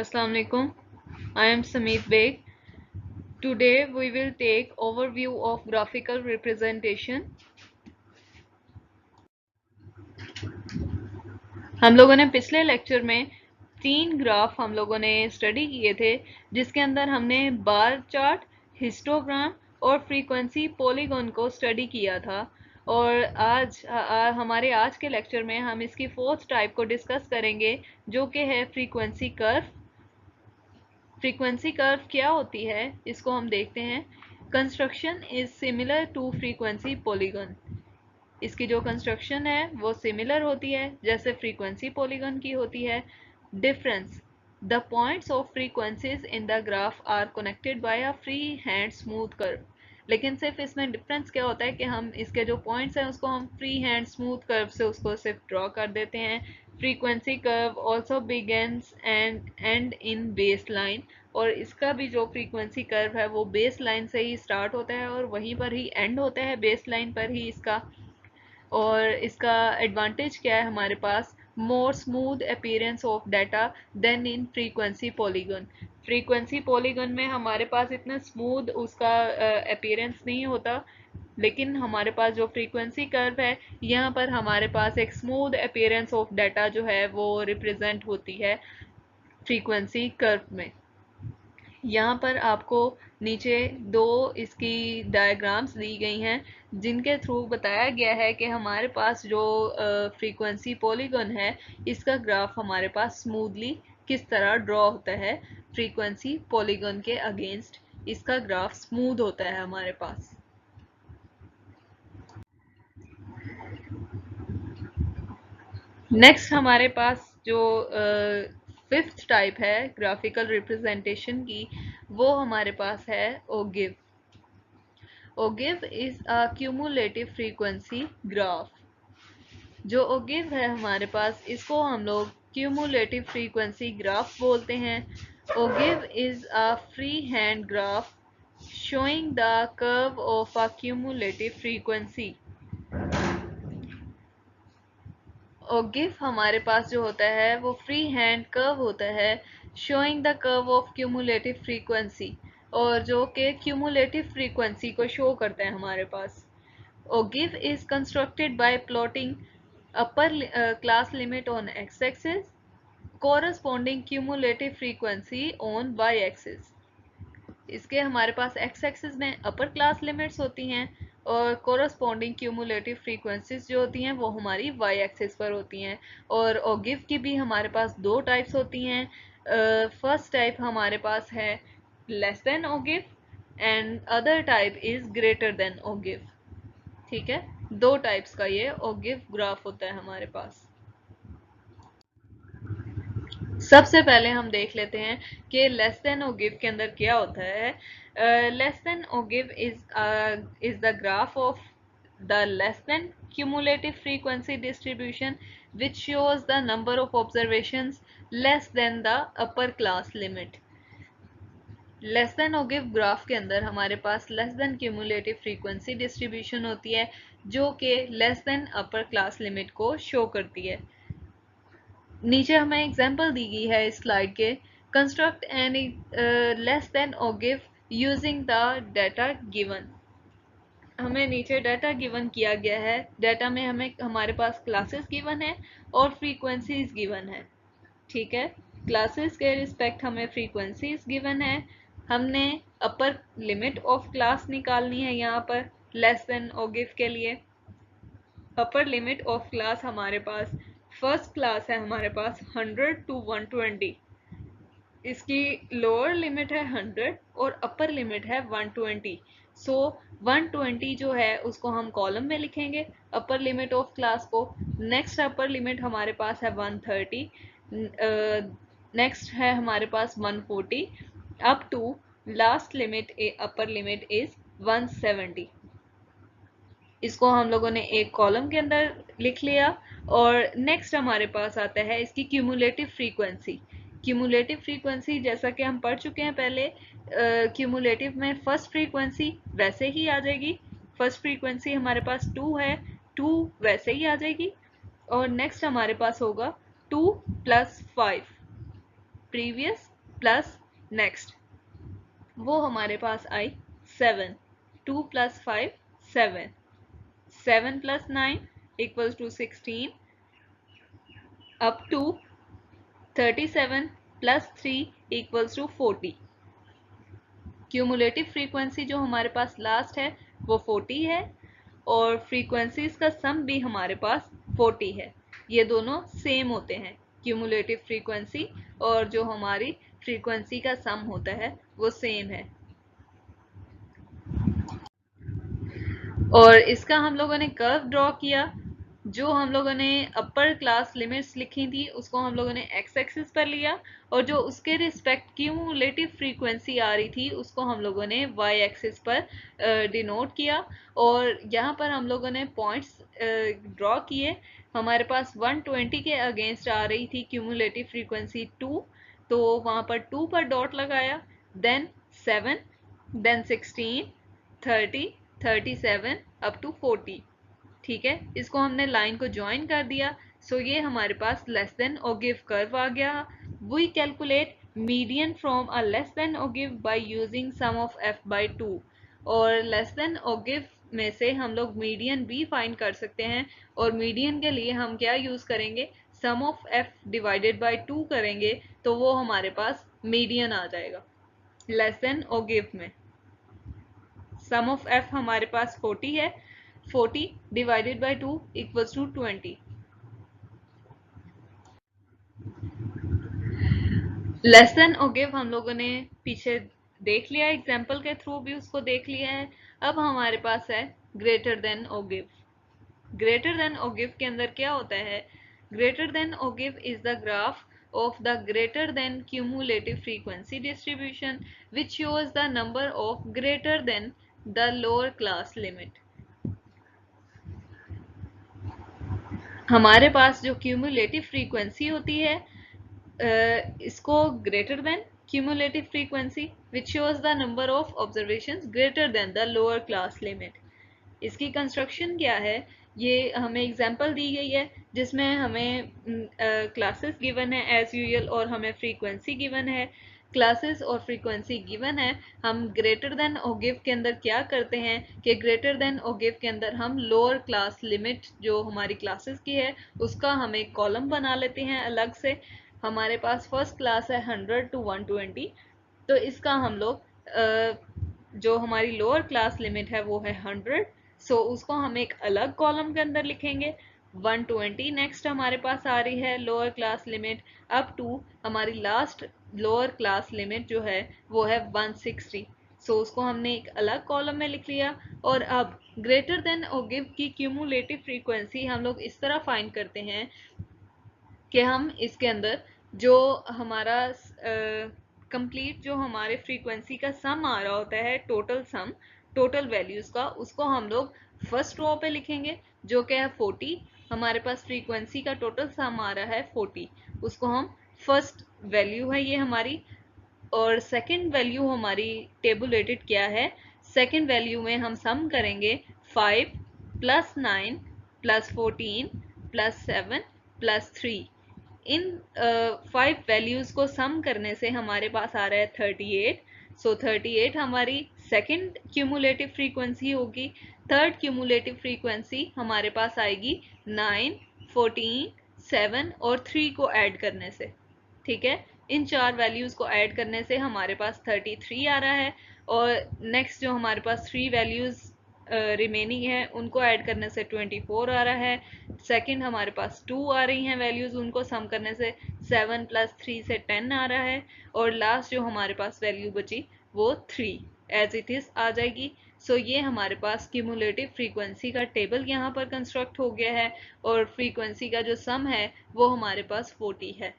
Assalamu alaikum. I am Samit Beg. Today we will take overview of graphical representation. हम लोगों ने पिछले lecture में 3 ग्राफ हम लोगों ने स्टडी किए थे, जिसके अंदर हमने बार चार्ट, हिस्टोग्राम और फ्रीक्वेंसी पॉलीगॉन को स्टडी किया था। और आज हमारे आज के लेक्चर में हम इसकी 4th टाइप को डिस्कस करेंगे, जो कि है फ्रीक्वेंसी कर्व। फ्रीक्वेंसी कर्व क्या होती है, इसको हम देखते हैं। Construction is similar to frequency polygon. इसकी जो कंस्ट्रक्शन है वो सिमिलर होती है जैसे फ्रीक्वेंसी पॉलीगन की होती है। Difference: the points of frequencies in the graph are connected by a free hand smooth curve. लेकिन सिर्फ इसमें डिफरेंस क्या होता है कि हम इसके जो पॉइंट्स हैं उसको हम फ्री हैंड स्मूथ कर्व से उसको सिर्फ ड्रॉ कर देते हैं। Frequency curve also begins and and in base line. और इसका भी जो फ्रीक्वेंसी कर्व है वो बेस लाइन से ही स्टार्ट होता है और वहीं पर ही एंड होता है, बेस लाइन पर ही इसका। और इसका एडवांटेज क्या है हमारे पास? More smooth appearance of data than in frequency polygon. Frequency polygon में हमारे पास इतना स्मूथ उसका अपीयरेंस नहीं होता, लेकिन हमारे पास जो फ्रीक्वेंसी कर्व है यहाँ पर हमारे पास एक स्मूथ अपीयरेंस ऑफ डाटा जो है वो रिप्रेजेंट होती है फ्रीक्वेंसी कर्व में। यहाँ पर आपको नीचे 2 इसकी डायग्राम्स दी गई हैं, जिनके थ्रू बताया गया है कि हमारे पास जो फ्रीक्वेंसी पॉलीगन है इसका ग्राफ हमारे पास स्मूथली किस तरह ड्रॉ होता है। फ्रीक्वेंसी पॉलीगन के अगेंस्ट इसका ग्राफ स्मूथ होता है हमारे पास। नेक्स्ट हमारे पास जो 5th टाइप है ग्राफिकल रिप्रेजेंटेशन की, वो हमारे पास है ogive. Ogive is a cumulative frequency graph. जो ओगिव है हमारे पास, इसको हम लोग क्यूमुलेटिव फ्रीक्वेंसी ग्राफ बोलते हैं। Ogive is a free hand graph showing the curve of a cumulative frequency. Ogive हमारे पास जो होता है वो फ्री हैंड कर्व होता है, showing the curve of cumulative frequency, और जो कि क्यूमुलेटिव फ्रीक्वेंसी को शो करता है हमारे पास। Ogive is constructed by plotting upper class limit on X axis, corresponding cumulative frequency on Y axis. इसके हमारे पास एक्स एक्सिस में अपर क्लास लिमिट्स होती हैं और कोरस्पॉन्डिंग क्यूमुलेटिव फ्रीक्वेंसीज जो होती हैं वो हमारी वाई एक्सिस पर होती हैं। और ओगिव की भी हमारे पास 2 टाइप्स होती हैं। फर्स्ट टाइप हमारे पास है less than ogive and other type is greater than ogive. ठीक है, 2 टाइप्स का ये ओगिव ग्राफ होता है हमारे पास। सबसे पहले हम देख लेते हैं कि लेस देन ओगिव के अंदर क्या होता है। Less than ogive is the graph of the less than cumulative frequency distribution which shows the number of observations less than the upper class limit. Less than ogive graph के अंदर हमारे पास less than cumulative frequency distribution होती है, जो कि less than upper class limit को show करती है। नीचे हमें एग्जांपल दी गई है इस स्लाइड के। Construct an less than ogive using the data given. हमें नीचे डाटा गिवन किया गया है। डाटा में हमें हमारे पास क्लासेस गिवन है और फ्रीक्वेंसीज गिवन है। ठीक है, क्लासेस के रिस्पेक्ट हमें फ्रीक्वेंसीज गिवन है। हमने अपर लिमिट ऑफ क्लास निकालनी है यहाँ पर लेस देन ओगिव के लिए। अपर लिमिट ऑफ क्लास हमारे पास फर्स्ट क्लास है हमारे पास 100 to 120। इसकी लोअर लिमिट है 100 और अपर लिमिट है 120। सो 120 जो है उसको हम कॉलम में लिखेंगे अपर लिमिट ऑफ क्लास को। नेक्स्ट अपर लिमिट हमारे पास है 130, नेक्स्ट है हमारे पास 140 up to last limit upper limit is 170। इसको हम लोगों ने एक कॉलम के अंदर लिख लिया। और नेक्स्ट हमारे पास आता है इसकी क्यूमुलेटिव फ्रीक्वेंसी। क्यूमुलेटिव फ्रीक्वेंसी जैसा कि हम पढ़ चुके हैं पहले, क्यूमुलेटिव में फर्स्ट फ्रीक्वेंसी वैसे ही आ जाएगी। फर्स्ट फ्रीक्वेंसी हमारे पास 2 है, 2 वैसे ही आ जाएगी। और नेक्स्ट हमारे पास होगा 2 + 5 प्रीवियस प्लस नेक्स्ट वो हमारे पास आई 7, 2 + 5 7, 7 + 9 = 16, up to 37 + 3 = 40। क्यूमुलेटिव फ्रीक्वेंसी जो हमारे पास लास्ट है वो 40 है और फ्रीक्वेंसीज का सम भी हमारे पास 40 है। ये दोनों सेम होते हैं, क्यूमुलेटिव फ्रीक्वेंसी और जो हमारी फ्रीक्वेंसी का सम होता है वो सेम है। और इसका हम लोगों ने कर्व ड्रॉ किया। जो हम लोगों ने अपर क्लास लिमिट्स लिखी थी उसको हम लोगों ने एक्स एक्सिस पर लिया और जो उसके रिस्पेक्ट क्यूमुलेटिव फ्रीक्वेंसी आ रही थी उसको हम लोगों ने वाई एक्सिस पर डिनोट किया। और यहाँ पर हम लोगों ने पॉइंट्स ड्रॉ किए। हमारे पास 120 के अगेंस्ट आ रही थी क्यूमुलेटिव फ्रीक्वेंसी 2, तो वहाँ पर 2 पर डॉट लगाया, देन 7, देन 16, 30, 37 अप टू 40। ठीक है, इसको हमने लाइन को ज्वाइन कर दिया। सो ये हमारे पास लेस देन और गिव कर्व आ गया। We calculate median from a less than और give by using sum of f by 2। और लेस देन और गिव में से हम लोग मीडियन भी फाइंड कर सकते हैं और मीडियन के लिए हम क्या यूज करेंगे, सम ऑफ f डिवाइडेड बाय 2 करेंगे तो वो हमारे पास मीडियन आ जाएगा लेस देन और गिव में। सम ऑफ f हमारे पास 40 है, 40 divided by 2 equals to 20। Less than और गिव हम लोगों ने पीछे देख लिया, एग्जाम्पल के थ्रू भी उसको देख लिया है। अब हमारे पास है ग्रेटर देन और गिव। ग्रेटर देन और गिव के अंदर क्या होता है, ग्रेटर देन और give is the graph of the greater than cumulative frequency distribution which shows the number of greater than the lower class limit। हमारे पास जो क्यूमुलेटिव फ्रीक्वेंसी होती है इसको greater than cumulative frequency which shows the number of observations greater than the lower class limit. इसकी construction क्या है, ये हमें एग्जांपल दी गई है जिसमें हमें क्लासेस गिवन है एज यूजुअल और हमें फ्रीक्वेंसी गिवन है। क्लासेस और फ्रीक्वेंसी गिवन है, हम ग्रेटर देन और गिव के अंदर क्या करते हैं कि ग्रेटर देन और गिव के अंदर हम लोअर क्लास लिमिट जो हमारी क्लासेस की है उसका हम एक कॉलम बना लेते हैं अलग से। हमारे पास फर्स्ट क्लास है 100 to 120, तो इसका हम लोग जो हमारी लोअर क्लास लिमिट है वो है 100, सो उसको हम एक अलग कॉलम के अंदर लिखेंगे। 120 नेक्स्ट हमारे पास आ रही है lower class limit, up to हमारी लास्ट लोअर क्लास लिमिट जो है वो है 160, सो उसको हमने एक अलग कॉलम में लिख लिया। और अब ग्रेटर देन और गिव की क्यूमुलेटिव फ्रीक्वेंसी हम लोग इस तरह फाइंड करते हैं कि हम इसके अंदर जो हमारा कंप्लीट जो हमारे फ्रीक्वेंसी का सम आ रहा होता है, टोटल सम, टोटल वैल्यूज का, उसको हम लोग फर्स्ट रो पे लिखेंगे जो कि है 40। हमारे पास फ्रीक्वेंसी का टोटल सम आ रहा है 40, उसको हम फर्स्ट वैल्यू है ये हमारी। और सेकंड वैल्यू हमारी टेबुलेटेड क्या है, सेकंड वैल्यू में हम सम करेंगे 5 + 9 + 14 + 7 + 3। इन 5 वैल्यूज को सम करने से हमारे पास आ रहा है 38, सो 38 हमारी सेकंड क्यूमुलेटिव फ्रीक्वेंसी होगी। थर्ड क्यूमुलेटिव फ्रीक्वेंसी हमारे पास आएगी 9, 14, 7 और 3 को ऐड करने से। ठीक है, इन चार वैल्यूज को ऐड करने से हमारे पास 33 आ रहा है। और नेक्स्ट जो हमारे पास 3 वैल्यूज रिमेनिंग है उनको ऐड करने से 24 आ रहा है। सेकंड हमारे पास 2 आ रही हैं वैल्यूज, उनको सम करने से 7 + 3 से 10 आ रहा है। और लास्ट जो हमारे पास वैल्यू बची वो 3 एज इट इज आ जाएगी। सो ये हमारे पास क्यूमुलेटिव फ्रीक्वेंसी का टेबल यहाँ पर कंस्ट्रक्ट हो गया है और फ्रीक्वेंसी का जो सम है वो हमारे पास 40 है।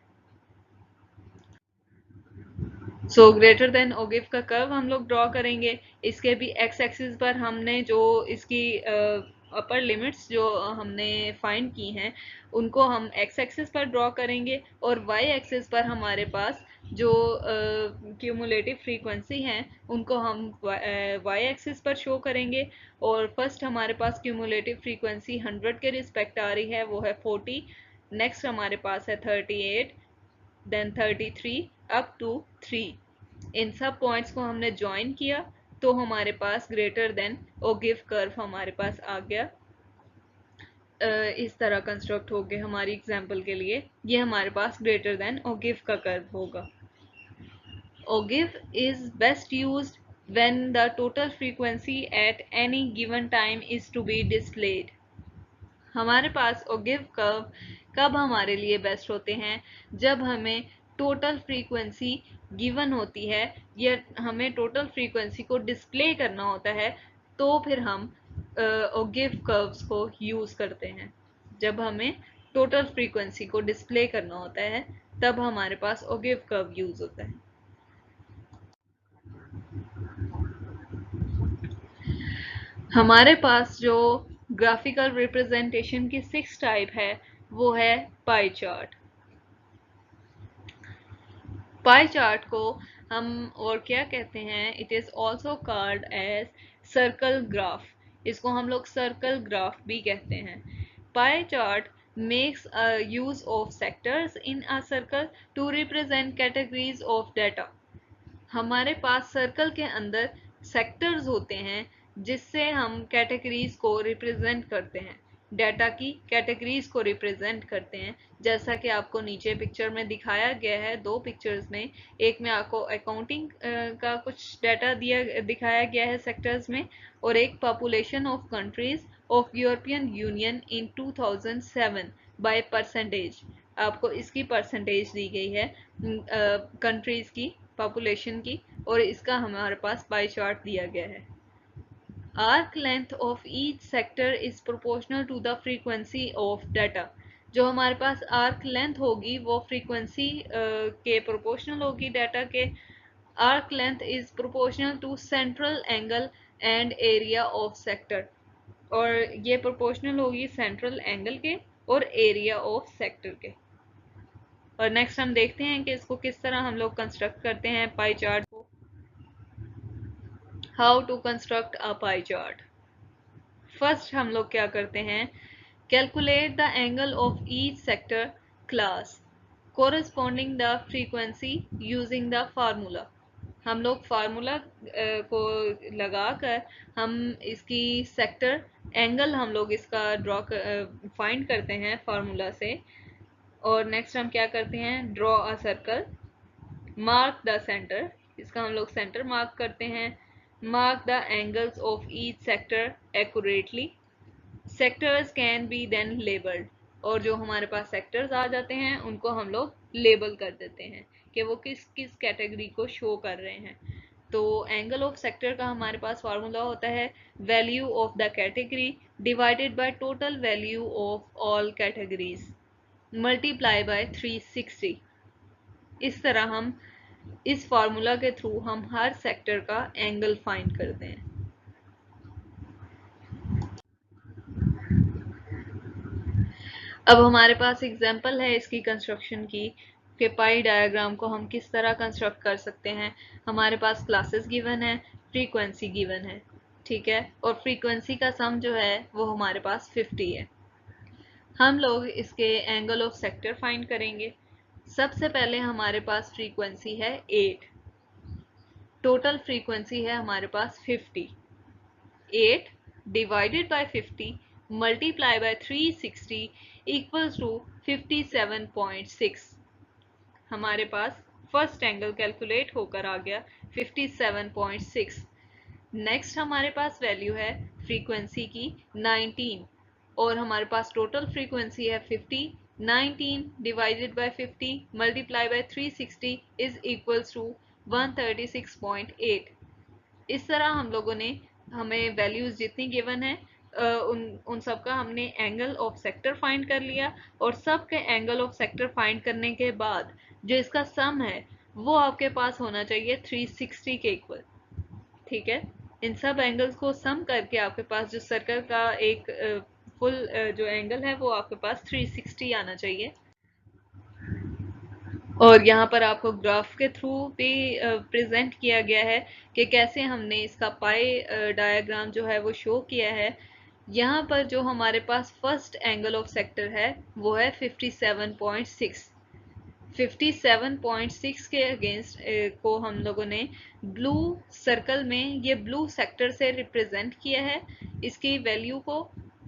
सो ग्रेटर देन और गिव का कर्व हम लोग ड्रॉ करेंगे। इसके भी एक्स एक्सिस पर हमने जो इसकी अपर लिमिट्स जो हमने फाइंड की हैं उनको हम एक्स एक्सिस पर ड्रॉ करेंगे और वाई एक्सिस पर हमारे पास जो क्यूमुलेटिव फ्रीक्वेंसी हैं उनको हम वाई एक्सिस पर शो करेंगे। और फर्स्ट हमारे पास क्यूमुलेटिव फ्रीक्वेंसी 100 के रिस्पेक्ट आ रही है वो है 40, नेक्स्ट हमारे पास है 38, देन 33 अप टू 3। इन सब पॉइंट्स को हमने ज्वाइन किया तो हमारे पास ग्रेटर देन ओगिव कर्व हमारे पास आ गया। इस तरह कंस्ट्रक्ट हो गया हमारी एग्जाम्पल के लिए, ये हमारे पास ग्रेटर देन ओगिव का कर्व होगा। Ogive is best used when the total frequency at any given time is to be displayed। हमारे पास ओगिव कर्व कब हमारे लिए बेस्ट होते हैं, जब हमें टोटल फ्रीक्वेंसी गिवन होती है या हमें टोटल फ्रीक्वेंसी को डिस्प्ले करना होता है, तो फिर हम ओगिव कर्व्स को यूज़ करते हैं। जब हमें टोटल फ्रीक्वेंसी को डिस्प्ले करना होता है तब हमारे पास ओगिव कर्व यूज़ होता है। हमारे पास जो ग्राफिकल रिप्रेजेंटेशन की 6 टाइप है वो है पाई चार्ट। पाई चार्ट को हम और क्या कहते हैं, it is also called as circle graph. इसको हम लोग सर्कल ग्राफ भी कहते हैं। Pie chart makes a use of sectors in a circle to represent categories of data। हमारे पास सर्कल के अंदर सेक्टर्स होते हैं जिससे हम कैटेगरीज को रिप्रेजेंट करते हैं, डाटा की कैटेगरीज को रिप्रेजेंट करते हैं। जैसा कि आपको नीचे पिक्चर में दिखाया गया है, दो पिक्चर्स में, एक में आपको अकाउंटिंग का कुछ डाटा दिखाया गया है सेक्टर्स में, और एक population of countries of European union in 2007 by percentage. आपको इसकी परसेंटेज दी गई है कंट्रीज की, पॉपुलेशन की, और इसका हमारे पास पाई चार्ट दिया गया है। Arc length of each sector is proportional to the frequency of data. जो हमारे पास आर्क लेंथ होगी वो फ्रीक्वेंसी के प्रोपोर्शनल होगी डाटा के। Arc length is proportional to central angle and area of sector, और ये प्रोपोर्शनल होगी सेंट्रल एंगल के और एरिया ऑफ सेक्टर के। और नेक्स्ट हम देखते हैं कि इसको किस तरह हम लोग कंस्ट्रक्ट करते हैं पाई चार्ट को। How to construct a pie chart. First हम लोग क्या करते हैं, calculate the angle of each sector class corresponding the frequency using the formula. हम लोग फार्मूला को लगाकर हम इसकी सेक्टर एंगल हम लोग इसका फाइंड करते हैं फार्मूला से। और नेक्स्ट हम क्या करते हैं, draw a circle, mark the centre, इसका हम लोग सेंटर मार्क करते हैं। Mark the angles of each sector accurately. Sectors can be then labelled, और जो हमारे पास सेक्टर्स आ जाते हैं उनको हम लोग लेबल कर देते हैं कि वो किस किस कैटेगरी को शो कर रहे हैं। तो एंगल ऑफ सेक्टर का हमारे पास फार्मूला होता है value of the category divided by total value of all categories multiply by 360। इस तरह हम इस फार्मूला के थ्रू हम हर सेक्टर का एंगल फाइंड करते हैं। अब हमारे पास एग्जांपल है इसकी कंस्ट्रक्शन की कि पाई डायग्राम को हम किस तरह कंस्ट्रक्ट कर सकते हैं। हमारे पास क्लासेस गिवन है, फ्रीक्वेंसी गिवन है, ठीक है, और फ्रीक्वेंसी का सम जो है वो हमारे पास 50 है। हम लोग इसके एंगल ऑफ सेक्टर फाइंड करेंगे। सबसे पहले हमारे पास फ्रीक्वेंसी है 8, टोटल फ्रीक्वेंसी है हमारे पास 50। 8 divided by 50 multiply by 360 equals to 57.6। हमारे पास फर्स्ट एंगल कैलकुलेट होकर आ गया 57.6। नेक्स्ट हमारे पास वैल्यू है फ्रीक्वेंसी की 19, और हमारे पास टोटल फ्रीक्वेंसी है 50। 19 divided by 50 multiply by 360 is equals to 136.8। इस तरह हम लोगों ने हमें वैल्यूज जितनी गिवन है उन सब का हमने एंगल ऑफ सेक्टर फाइंड कर लिया, और सब के एंगल ऑफ सेक्टर फाइंड करने के बाद जो इसका सम है वो आपके पास होना चाहिए 360 के इक्वल, ठीक है। इन सब एंगल्स को सम करके आपके पास जो सर्कल का एक फुल जो एंगल है वो आपके पास 360 आना चाहिए। और यहाँ पर आपको ग्राफ के थ्रू भी प्रेजेंट किया गया है कि कैसे हमने इसका पाई डायग्राम जो है वो शो किया है। यहाँ पर जो हमारे पास फर्स्ट एंगल ऑफ सेक्टर है वो है 57.6। 57.6 के अगेंस्ट को हम लोगों ने ब्लू सर्कल में ये ब्लू सेक्टर से रिप्रेजेंट किया है इसकी वैल्यू को।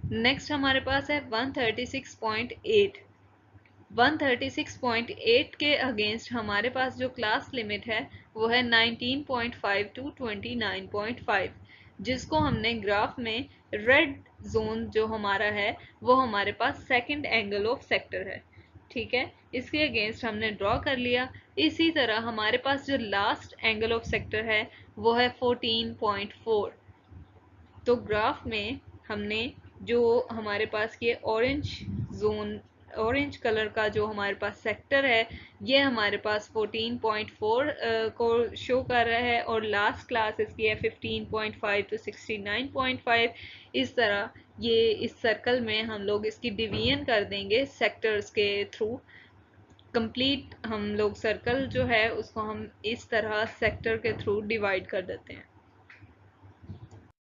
नेक्स्ट हमारे पास है 136.8। 136.8 के अगेंस्ट हमारे पास जो क्लास लिमिट है वो है 19.5 टू 29.5, जिसको हमने ग्राफ में रेड जोन जो हमारा है वो हमारे पास सेकंड एंगल ऑफ सेक्टर है। ठीक है, इसके अगेंस्ट हमने ड्रॉ कर लिया। इसी तरह हमारे पास जो लास्ट एंगल ऑफ सेक्टर है वो है 14.4। तो ग्राफ में हमने जो हमारे पास ये ऑरेंज जोन, ऑरेंज कलर का जो हमारे पास सेक्टर है ये हमारे पास 14.4 को शो कर रहा है और लास्ट क्लास इसकी है 15.5 टू 69.5। इस तरह ये इस सर्कल में हम लोग इसकी डिवीजन कर देंगे सेक्टर्स के थ्रू। कंप्लीट हम लोग सर्कल जो है उसको हम इस तरह सेक्टर के थ्रू डिवाइड कर देते हैं।